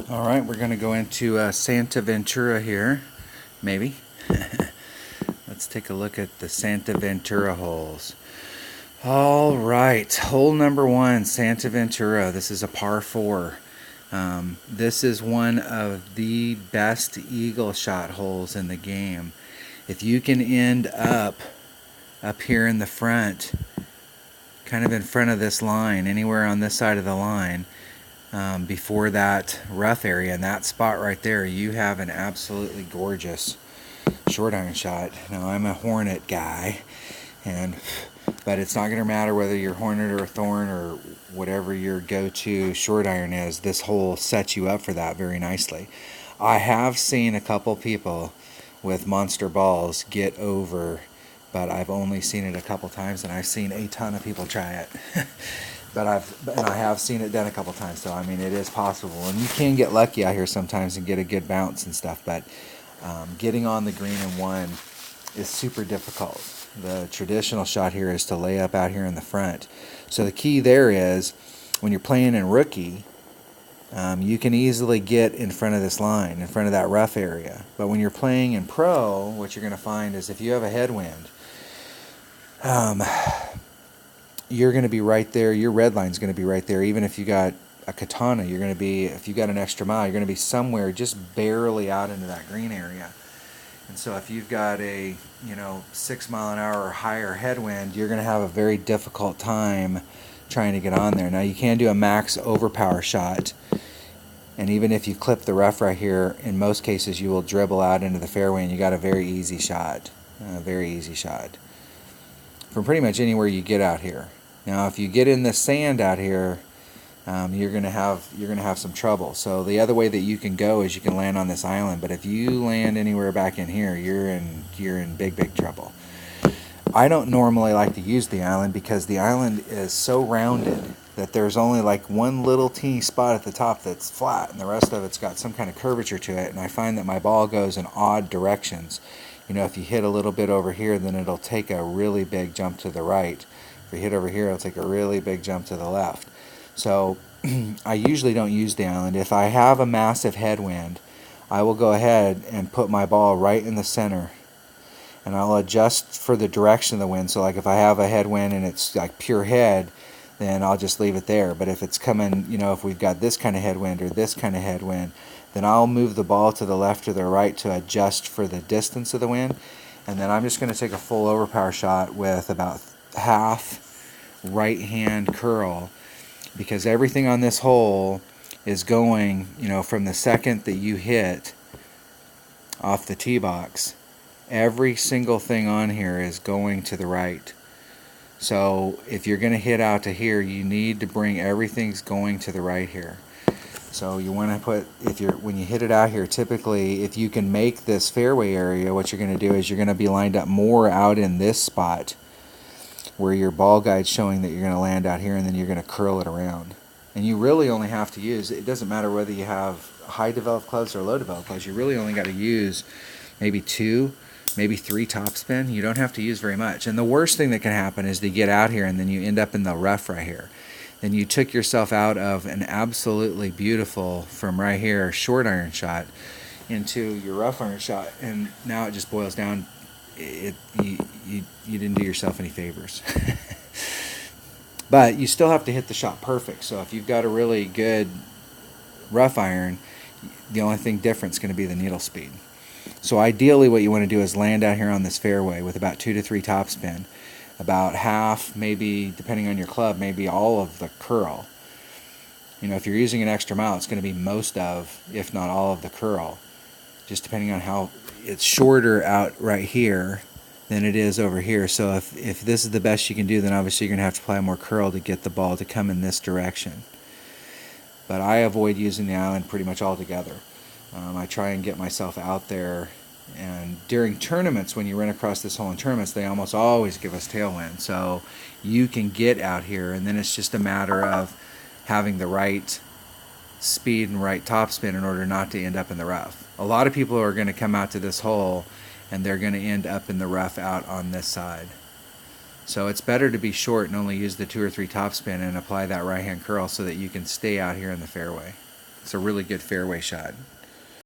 All right, we're going to go into Santa Ventura here, maybe. Let's take a look at the Santa Ventura holes. All right, hole number one, Santa Ventura. This is a par 4. This is one of the best eagle shot holes in the game. If you can end up here in the front, kind of in front of this line, anywhere on this side of the line, before that rough area, and that spot right there, you have an absolutely gorgeous short iron shot. Now, I'm a Hornet guy, but it's not going to matter whether you're Hornet or Thorn or whatever your go-to short iron is. This hole sets you up for that very nicely. I have seen a couple people with monster balls get over, but I've only seen it a couple times, and I've seen a ton of people try it. But I have seen it done a couple times, so I mean, it is possible, and you can get lucky out here sometimes and get a good bounce and stuff. But getting on the green in one is super difficult. The traditional shot here is to lay up out here in the front. So the key there is when you're playing in rookie, you can easily get in front of this line, in front of that rough area. But when you're playing in pro, what you're going to find is if you have a headwind, you're going to be right there. Your red line's going to be right there. Even if you got a katana, you're going to be, if you got an extra mile, you're going to be somewhere just barely out into that green area. And so if you've got a 6 mile an hour or higher headwind, you're going to have a very difficult time trying to get on there. Now, you can do a max overpower shot, and even if you clip the rough right here, in most cases you will dribble out into the fairway, and you got a very easy shot, from pretty much anywhere you get out here. Now, if you get in the sand out here, you're gonna have some trouble. So the other way that you can go is you can land on this island. But if you land anywhere back in here, you're in big trouble. I don't normally like to use the island because the island is so rounded that there's only like one little teeny spot at the top that's flat, and the rest of it's got some kind of curvature to it. And I find that my ball goes in odd directions. If you hit a little bit over here, then it'll take a really big jump to the right. If you hit over here, it'll take a really big jump to the left. So I usually don't use the island. If I have a massive headwind, I will go ahead and put my ball right in the center, and I'll adjust for the direction of the wind. So like if I have a headwind and it's like pure head, then I'll just leave it there. But if it's coming, if we've got this kind of headwind or this kind of headwind, then I'll move the ball to the left or the right to adjust for the distance of the wind. And then I'm just going to take a full overpower shot with about half right hand curl, because everything on this hole is going, from the second that you hit off the tee box, every single thing on here is going to the right. So if you're going to hit out to here, you need to bring everything's going to the right here. So you want to put, when you hit it out here, typically if you can make this fairway area, what you're going to do is you're going to be lined up more out in this spot where your ball guide's showing that you're going to land out here, and then you're going to curl it around. And you really only have to use, it doesn't matter whether you have high developed clubs or low developed clubs, you really only got to use maybe 2, maybe 3 topspin. You don't have to use very much. And the worst thing that can happen is to get out here and then you end up in the rough right here. Then you took yourself out of an absolutely beautiful, from right here, short iron shot into your rough iron shot, and now it just boils down. You didn't do yourself any favors. But you still have to hit the shot perfect. So if you've got a really good rough iron, the only thing different is going to be the needle speed. So ideally what you want to do is land out here on this fairway with about 2 to 3 topspin, about half, maybe, depending on your club, maybe all of the curl. If you're using an extra mile, it's going to be most of, if not all of the curl, just depending on how it's shorter out right here than it is over here. So if this is the best you can do, then obviously you're going to have to apply more curl to get the ball to come in this direction. But I avoid using the island pretty much altogether. I try and get myself out there, and during tournaments, when you run across this hole in tournaments, they almost always give us tailwind. So you can get out here, and then it's just a matter of having the right speed and right topspin in order not to end up in the rough. A lot of people are going to come out to this hole and they're going to end up in the rough out on this side. So it's better to be short and only use the 2 or 3 topspin and apply that right hand curl so that you can stay out here in the fairway. It's a really good fairway shot.